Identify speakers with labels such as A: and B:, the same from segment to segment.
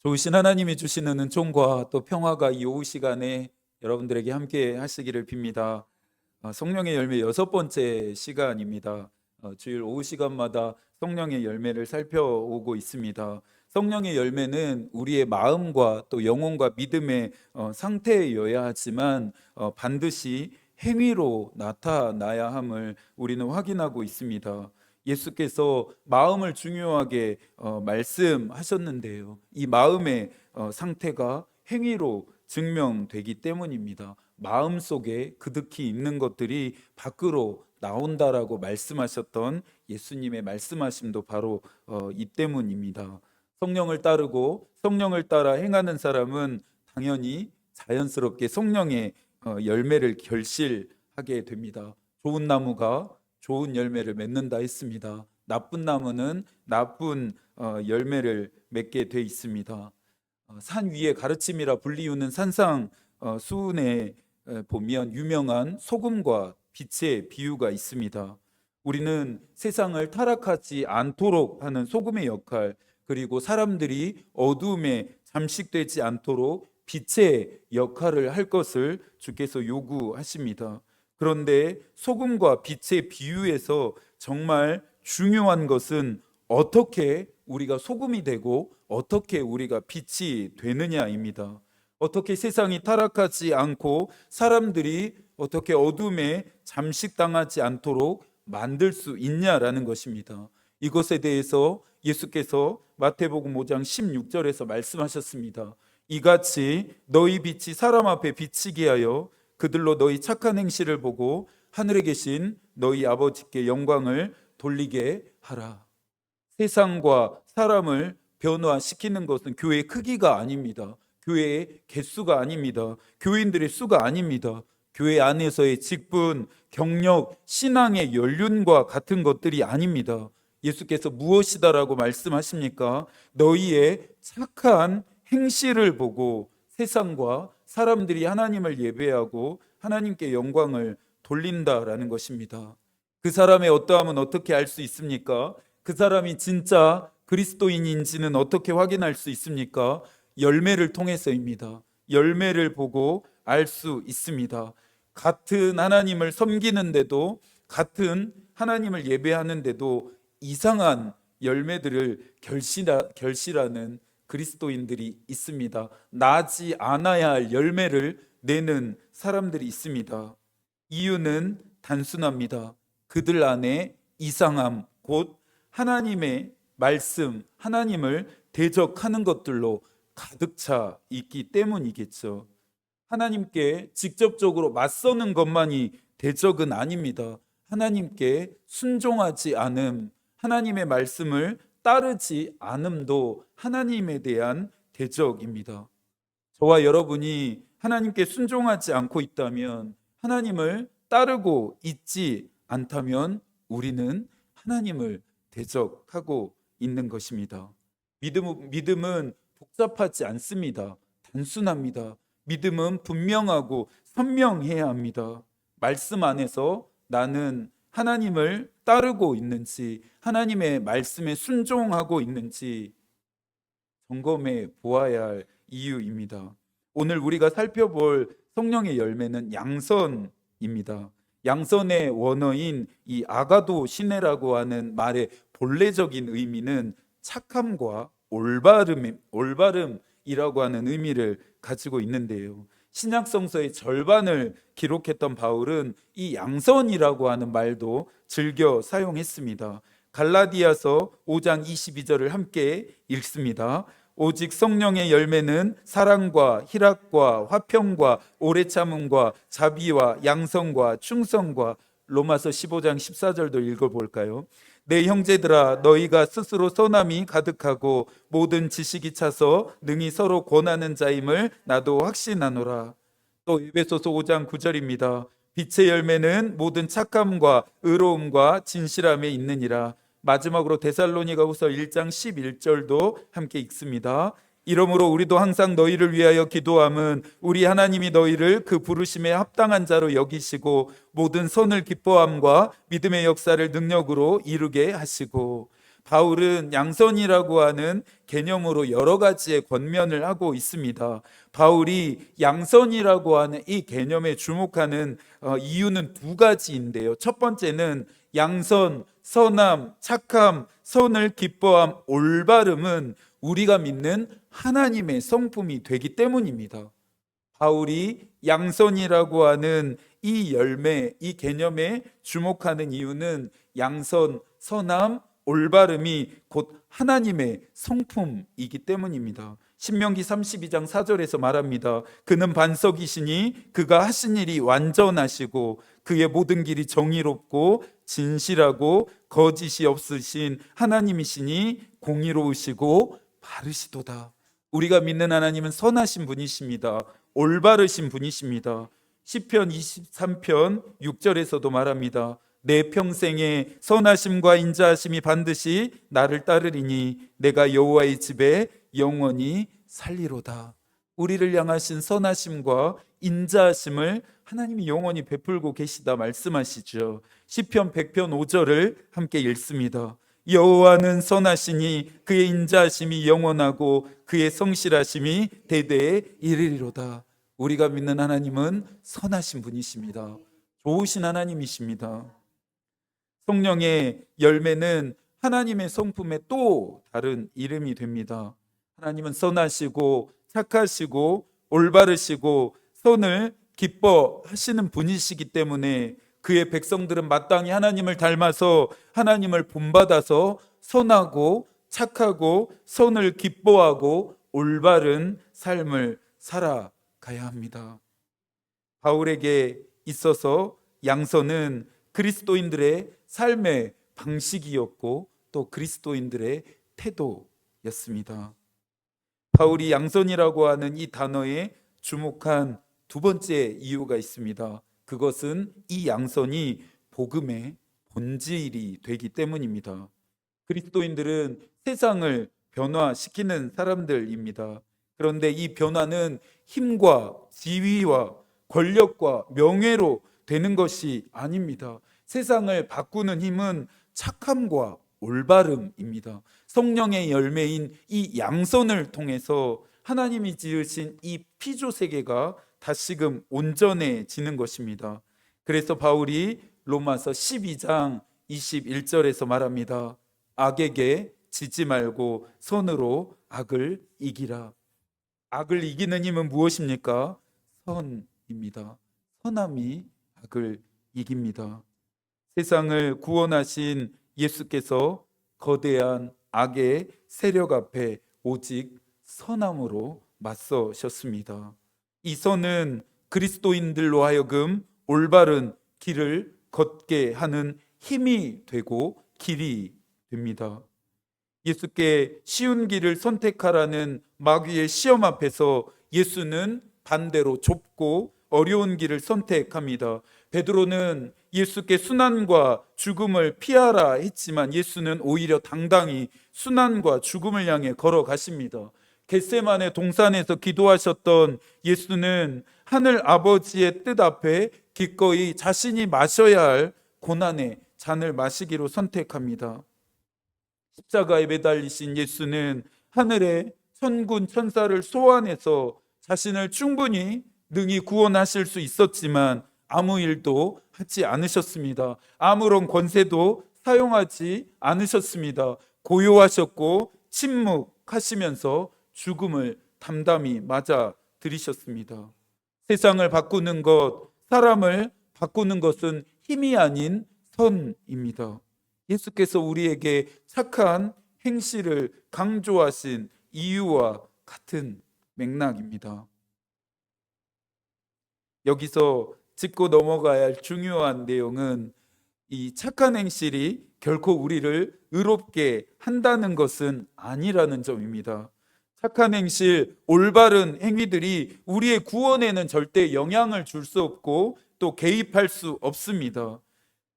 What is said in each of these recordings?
A: 좋으신 하나님이 주시는 은총과 또 평화가 이 오후 시간에 여러분들에게 함께 하시기를 빕니다. 성령의 열매 여섯 번째 시간입니다. 주일 오후 시간마다 성령의 열매를 살펴오고 있습니다. 성령의 열매는 우리의 마음과 또 영혼과 믿음의 상태여야 하지만 반드시 행위로 나타나야 함을 우리는 확인하고 있습니다. 예수께서 마음을 중요하게 말씀하셨는데요. 이 마음의 상태가 행위로 증명되기 때문입니다. 마음 속에 그득히 있는 것들이 밖으로 나온다라고 말씀하셨던 예수님의 말씀하심도 바로 이 때문입니다. 성령을 따르고 성령을 따라 행하는 사람은 당연히 자연스럽게 성령의 열매를 결실하게 됩니다. 좋은 나무가 좋은 열매를 맺는다 했습니다. 나쁜 나무는 나쁜 열매를 맺게 돼 있습니다. 산 위에 가르침이라 불리우는 산상 수훈에 보면 유명한 소금과 빛의 비유가 있습니다. 우리는 세상을 타락하지 않도록 하는 소금의 역할, 그리고 사람들이 어두움에 잠식되지 않도록 빛의 역할을 할 것을 주께서 요구하십니다. 그런데 소금과 빛의 비유에서 정말 중요한 것은 어떻게 우리가 소금이 되고 어떻게 우리가 빛이 되느냐입니다. 어떻게 세상이 타락하지 않고 사람들이 어떻게 어둠에 잠식당하지 않도록 만들 수 있냐라는 것입니다. 이것에 대해서 예수께서 마태복음 5장 16절에서 말씀하셨습니다. 이같이 너희 빛이 사람 앞에 비치게 하여 그들로 너희 착한 행실을 보고 하늘에 계신 너희 아버지께 영광을 돌리게 하라. 세상과 사람을 변화시키는 것은 교회의 크기가 아닙니다. 교회의 개수가 아닙니다. 교인들의 수가 아닙니다. 교회 안에서의 직분, 경력, 신앙의 연륜과 같은 것들이 아닙니다. 예수께서 무엇이다라고 말씀하십니까? 너희의 착한 행실을 보고 세상과 사람들이 하나님을 예배하고 하나님께 영광을 돌린다라는 것입니다. 그 사람의 어떠함은 어떻게 알 수 있습니까? 그 사람이 진짜 그리스도인인지는 어떻게 확인할 수 있습니까? 열매를 통해서입니다. 열매를 보고 알 수 있습니다. 같은 하나님을 섬기는데도, 같은 하나님을 예배하는데도 이상한 열매들을 결실하는 그리스도인들이 있습니다. 나지 않아야 할 열매를 내는 사람들이 있습니다. 이유는 단순합니다. 그들 안에 이상함, 곧 하나님의 말씀, 하나님을 대적하는 것들로 가득 차 있기 때문이겠죠. 하나님께 직접적으로 맞서는 것만이 대적은 아닙니다. 하나님께 순종하지 않음, 하나님의 말씀을 따르지 않음도 하나님에 대한 대적입니다. 저와 여러분이 하나님께 순종하지 않고 있다면, 하나님을 따르고 있지 않다면 우리는 하나님을 대적하고 있는 것입니다. 믿음은 복잡하지 않습니다. 단순합니다. 믿음은 분명하고 선명해야 합니다. 말씀 안에서 나는 하나님을 따르고 있는지, 하나님의 말씀에 순종하고 있는지 점검해 보아야 할 이유입니다. 오늘 우리가 살펴볼 성령의 열매는 양선입니다. 양선의 원어인 이 아가도 시네라고 하는 말의 본래적인 의미는 착함과 올바름이라고 하는 의미를 가지고 있는데요. 신약 성서의 절반을 기록했던 바울은 이 양선이라고 하는 말도 즐겨 사용했습니다. 갈라디아서 5장 22절을 함께 읽습니다. 오직 성령의 열매는 사랑과 희락과 화평과 오래 참음과 자비와 양성과 충성과. 로마서 15장 14절도 읽어볼까요? 내 형제들아, 너희가 스스로 선함이 가득하고 모든 지식이 차서 능히 서로 권하는 자임을 나도 확신하노라. 또 에베소서 5장 9절입니다. 빛의 열매는 모든 착함과 의로움과 진실함에 있느니라. 마지막으로 데살로니가후서 1장 11절도 함께 읽습니다. 이러므로 우리도 항상 너희를 위하여 기도함은 우리 하나님이 너희를 그 부르심에 합당한 자로 여기시고 모든 선을 기뻐함과 믿음의 역사를 능력으로 이루게 하시고. 바울은 양선이라고 하는 개념으로 여러 가지의 권면을 하고 있습니다. 바울이 양선이라고 하는 이 개념에 주목하는 이유는 두 가지인데요. 첫 번째는 양선, 선함, 착함, 선을 기뻐함, 올바름은 우리가 믿는 하나님의 성품이 되기 때문입니다. 바울이 양선이라고 하는 이 열매, 이 개념에 주목하는 이유는 양선, 선함, 올바름이 곧 하나님의 성품이기 때문입니다. 신명기 32장 4절에서 말합니다. 그는 반석이시니 그가 하신 일이 완전하시고 그의 모든 길이 정의롭고 진실하고 거짓이 없으신 하나님이시니 공의로우시고 바르시도다. 우리가 믿는 하나님은 선하신 분이십니다. 올바르신 분이십니다. 시편 23편 6절에서도 말합니다. 내 평생에 선하심과 인자하심이 반드시 나를 따르리니 내가 여호와의 집에 영원히 살리로다. 우리를 향하신 선하심과 인자하심을 하나님이 영원히 베풀고 계시다 말씀하시죠. 시편 100편 5절을 함께 읽습니다. 여호와는 선하시니 그의 인자하심이 영원하고 그의 성실하심이 대대에 이르리로다. 우리가 믿는 하나님은 선하신 분이십니다. 좋으신 하나님이십니다. 성령의 열매는 하나님의 성품의 또 다른 이름이 됩니다. 하나님은 선하시고 착하시고 올바르시고 선을 기뻐하시는 분이시기 때문에 그의 백성들은 마땅히 하나님을 닮아서 하나님을 본받아서 선하고 착하고 선을 기뻐하고 올바른 삶을 살아가야 합니다. 바울에게 있어서 양선은 그리스도인들의 삶의 방식이었고 또 그리스도인들의 태도였습니다. 바울이 양선이라고 하는 이 단어에 주목한 두 번째 이유가 있습니다. 그것은 이 양선이 복음의 본질이 되기 때문입니다. 그리스도인들은 세상을 변화시키는 사람들입니다. 그런데 이 변화는 힘과 지위와 권력과 명예로 되는 것이 아닙니다. 세상을 바꾸는 힘은 착함과 올바름입니다. 성령의 열매인 이 양선을 통해서 하나님이 지으신 이 피조 세계가 다시금 온전해지는 것입니다. 그래서 바울이 로마서 12장 21절에서 말합니다. 악에게 지지 말고 선으로 악을 이기라. 악을 이기는 힘은 무엇입니까? 선입니다. 선함이 악을 이깁니다. 세상을 구원하신 예수께서 거대한 악의 세력 앞에 오직 선함으로 맞서셨습니다. 이 선은 그리스도인들로 하여금 올바른 길을 걷게 하는 힘이 되고 길이 됩니다. 예수께 쉬운 길을 선택하라는 마귀의 시험 앞에서 예수는 반대로 좁고 어려운 길을 선택합니다. 베드로는 예수께 순환과 죽음을 피하라 했지만 예수는 오히려 당당히 순환과 죽음을 향해 걸어가십니다. 겟세마네 동산에서 기도하셨던 예수는 하늘 아버지의 뜻 앞에 기꺼이 자신이 마셔야 할 고난의 잔을 마시기로 선택합니다. 십자가에 매달리신 예수는 하늘의 천군 천사를 소환해서 자신을 충분히 능히 구원하실 수 있었지만 아무 일도 하지 않으셨습니다. 아무런 권세도 사용하지 않으셨습니다. 고요하셨고 침묵하시면서 죽음을 담담히 맞아 들이셨습니다. 세상을 바꾸는 것, 사람을 바꾸는 것은 힘이 아닌 선입니다. 예수께서 우리에게 착한 행실을 강조하신 이유와 같은 맥락입니다. 여기서 짚고 넘어가야 할 중요한 내용은 이 착한 행실이 결코 우리를 의롭게 한다는 것은 아니라는 점입니다. 착한 행실, 올바른 행위들이 우리의 구원에는 절대 영향을 줄 수 없고 또 개입할 수 없습니다.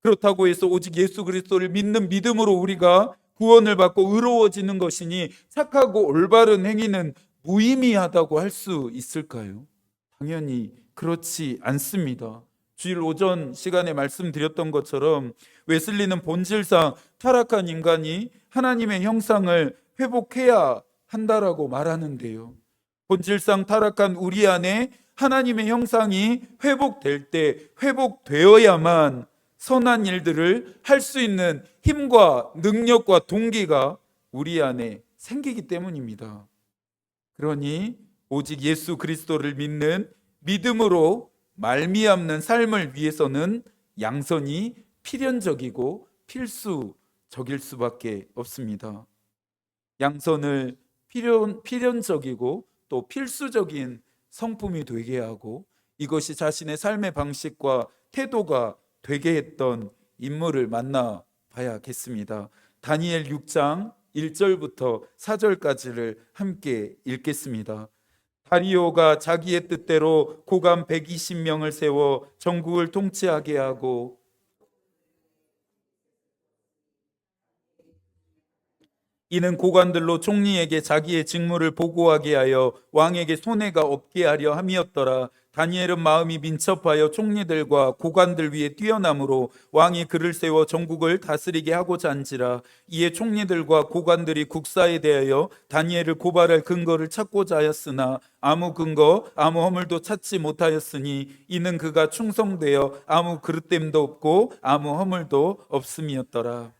A: 그렇다고 해서 오직 예수 그리스도를 믿는 믿음으로 우리가 구원을 받고 의로워지는 것이니 착하고 올바른 행위는 무의미하다고 할 수 있을까요? 당연히 그렇지 않습니다. 주일 오전 시간에 말씀드렸던 것처럼 웨슬리는 본질상 타락한 인간이 하나님의 형상을 회복해야 한다라고 말하는데요. 본질상 타락한 우리 안에 하나님의 형상이 회복될 때 회복되어야만 선한 일들을 할 수 있는 힘과 능력과 동기가 우리 안에 생기기 때문입니다. 그러니 오직 예수 그리스도를 믿는 믿음으로 말미암는 삶을 위해서는 양선이 필연적이고 필수적일 수밖에 없습니다. 양선을 필연적이고 또 필수적인 성품이 되게 하고 이것이 자신의 삶의 방식과 태도가 되게 했던 인물을 만나 봐야겠습니다. 다니엘 6장 1절부터 4절까지를 함께 읽겠습니다. 다리오가 자기의 뜻대로 고관 120명을 세워 전국을 통치하게 하고 이는 고관들로 총리에게 자기의 직무를 보고하게 하여 왕에게 손해가 없게 하려 함이었더라. 다니엘은 마음이 민첩하여 총리들과 고관들 위에 뛰어남으로 왕이 그를 세워 전국을 다스리게 하고자 한지라. 이에 총리들과 고관들이 국사에 대하여 다니엘을 고발할 근거를 찾고자 하였으나 아무 근거 아무 허물도 찾지 못하였으니 이는 그가 충성되어 아무 그릇됨도 없고 아무 허물도 없음이었더라.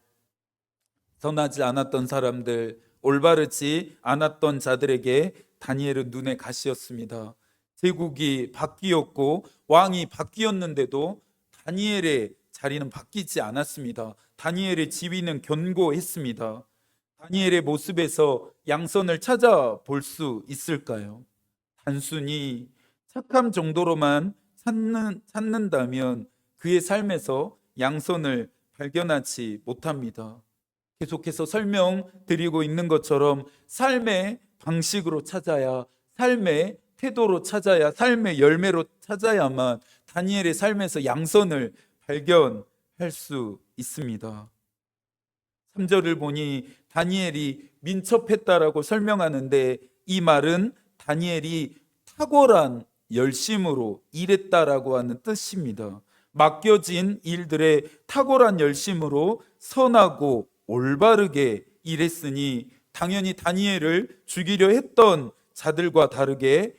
A: 선하지 않았던 사람들, 올바르지 않았던 자들에게 다니엘은 눈의 가시였습니다. 제국이 바뀌었고 왕이 바뀌었는데도 다니엘의 자리는 바뀌지 않았습니다. 다니엘의 지위는 견고했습니다. 다니엘의 모습에서 양선을 찾아볼 수 있을까요? 단순히 착함 정도로만 찾는다면 그의 삶에서 양선을 발견하지 못합니다. 계속해서 설명드리고 있는 것처럼 삶의 방식으로 찾아야, 삶의 태도로 찾아야, 삶의 열매로 찾아야만 다니엘의 삶에서 양선을 발견할 수 있습니다. 3절을 보니 다니엘이 민첩했다라고 설명하는데 이 말은 다니엘이 탁월한 열심으로 일했다라고 하는 뜻입니다. 맡겨진 일들에 탁월한 열심으로 선하고 올바르게 일했으니 당연히 다니엘을 죽이려 했던 자들과 다르게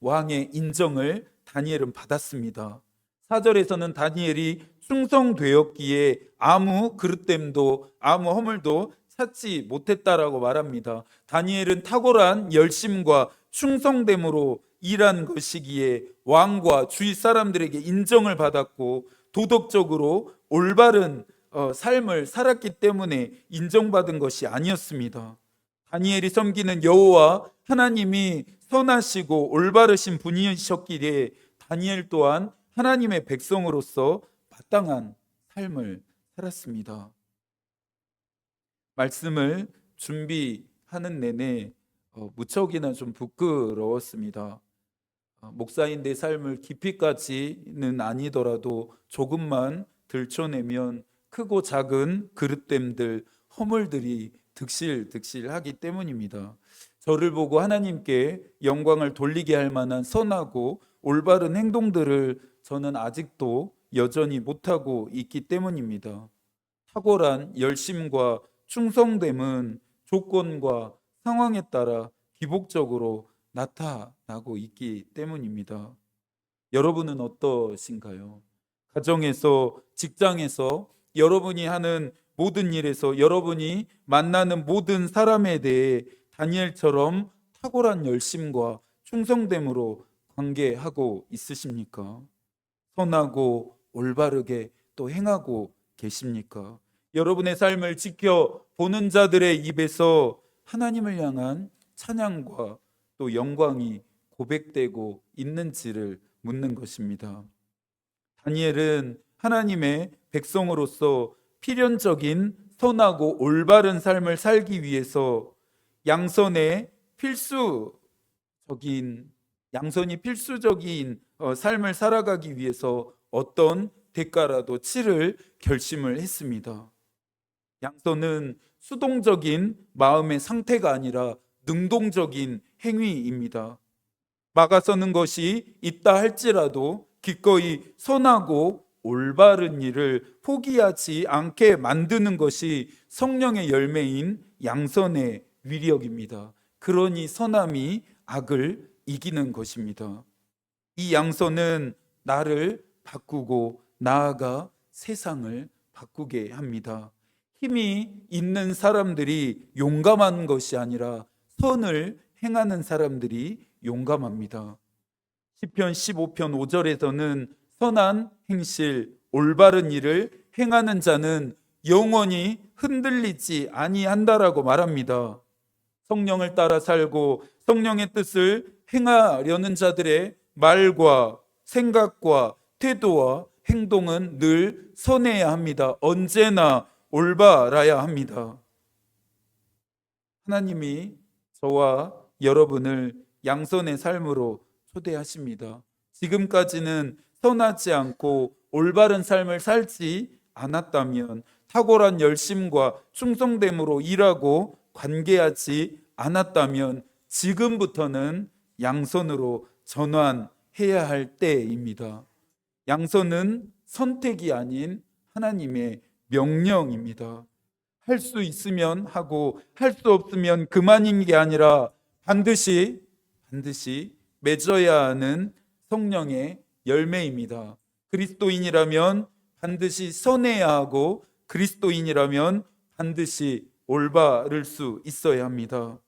A: 왕의 인정을 다니엘은 받았습니다. 4절에서는 다니엘이 충성되었기에 아무 그릇됨도 아무 허물도 찾지 못했다라고 말합니다. 다니엘은 탁월한 열심과 충성됨으로 일한 것이기에 왕과 주위 사람들에게 인정을 받았고 도덕적으로 올바른 삶을 살았기 때문에 인정받은 것이 아니었습니다. 다니엘이 섬기는 여호와 하나님이 선하시고 올바르신 분이셨기에 다니엘 또한 하나님의 백성으로서 마땅한 삶을 살았습니다. 말씀을 준비하는 내내 무척이나 좀 부끄러웠습니다. 목사인 내 삶을 깊이까지는 아니더라도 조금만 들춰내면 크고 작은 그릇됨들, 허물들이 득실득실하기 때문입니다. 저를 보고 하나님께 영광을 돌리게 할 만한 선하고 올바른 행동들을 저는 아직도 여전히 못하고 있기 때문입니다. 탁월한 열심과 충성됨은 조건과 상황에 따라 기복적으로 나타나고 있기 때문입니다. 여러분은 어떠신가요? 가정에서, 직장에서, 여러분이 하는 모든 일에서, 여러분이 만나는 모든 사람에 대해 다니엘처럼 탁월한 열심과 충성됨으로 관계하고 있으십니까? 선하고 올바르게 또 행하고 계십니까? 여러분의 삶을 지켜보는 자들의 입에서 하나님을 향한 찬양과 또 영광이 고백되고 있는지를 묻는 것입니다. 다니엘은 하나님의 백성으로서 필연적인 선하고 올바른 삶을 살기 위해서 양선이 필수적인 삶을 살아가기 위해서 어떤 대가라도 치를 결심을 했습니다. 양선은 수동적인 마음의 상태가 아니라 능동적인 행위입니다. 막아서는 것이 있다 할지라도 기꺼이 선하고 올바른 일을 포기하지 않게 만드는 것이 성령의 열매인 양선의 위력입니다. 그러니 선함이 악을 이기는 것입니다. 이 양선은 나를 바꾸고 나아가 세상을 바꾸게 합니다. 힘이 있는 사람들이 용감한 것이 아니라 선을 행하는 사람들이 용감합니다. 시편 15편 5절에서는 선한 행실, 올바른 일을 행하는 자는 영원히 흔들리지 아니한다라고 말합니다. 성령을 따라 살고 성령의 뜻을 행하려는 자들의 말과 생각과 태도와 행동은 늘 선해야 합니다. 언제나 올바라야 합니다. 하나님이 저와 여러분을 양선의 삶으로 초대하십니다. 지금까지는 선하지 않고 올바른 삶을 살지 않았다면, 탁월한 열심과 충성됨으로 일하고 관계하지 않았다면 지금부터는 양선으로 전환해야 할 때입니다. 양선은 선택이 아닌 하나님의 명령입니다. 할 수 있으면 하고 할 수 없으면 그만인 게 아니라 반드시 맺어야 하는 성령의 열매입니다. 그리스도인이라면 반드시 선해야 하고 그리스도인이라면 반드시 올바를 수 있어야 합니다.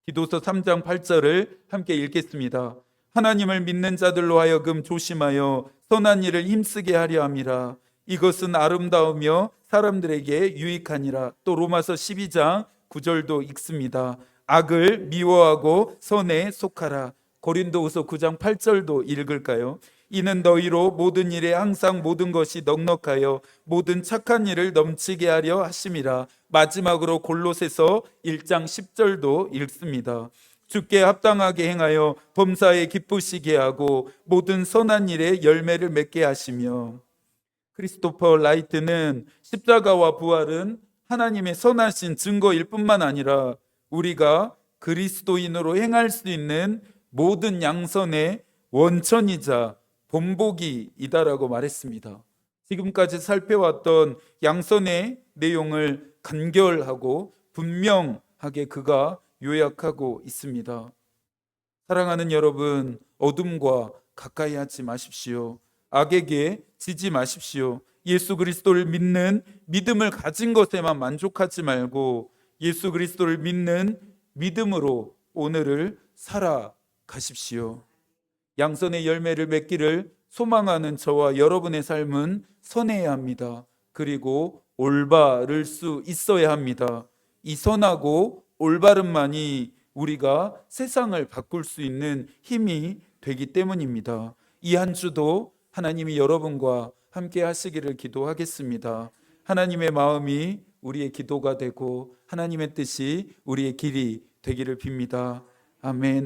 A: 기도서 3장 8절을 함께 읽겠습니다. 하나님을 믿는 자들로 하여금 조심하여 선한 일을 힘쓰게 하려 함이라. 이것은 아름다우며 사람들에게 유익하니라. 또 로마서 12장 9절도 읽습니다. 악을 미워하고 선에 속하라. 고린도후서 9장 8절도 읽을까요? 이는 너희로 모든 일에 항상 모든 것이 넉넉하여 모든 착한 일을 넘치게 하려 하심이라. 마지막으로 골로새서 1장 10절도 읽습니다. 주께 합당하게 행하여 범사에 기쁘시게 하고 모든 선한 일에 열매를 맺게 하시며. 크리스토퍼 라이트는 십자가와 부활은 하나님의 선하신 증거일 뿐만 아니라 우리가 그리스도인으로 행할 수 있는 모든 양선의 원천이자 본보기이다라고 말했습니다. 지금까지 살펴왔던 양선의 내용을 간결하고 분명하게 그가 요약하고 있습니다. 사랑하는 여러분, 어둠과 가까이 하지 마십시오. 악에게 지지 마십시오. 예수 그리스도를 믿는 믿음을 가진 것에만 만족하지 말고 예수 그리스도를 믿는 믿음으로 오늘을 살아가십시오. 양선의 열매를 맺기를 소망하는 저와 여러분의 삶은 선해야 합니다. 그리고 올바를 수 있어야 합니다. 이 선하고 올바름만이 우리가 세상을 바꿀 수 있는 힘이 되기 때문입니다. 이 한 주도 하나님이 여러분과 함께 하시기를 기도하겠습니다. 하나님의 마음이 우리의 기도가 되고 하나님의 뜻이 우리의 길이 되기를 빕니다. 아멘.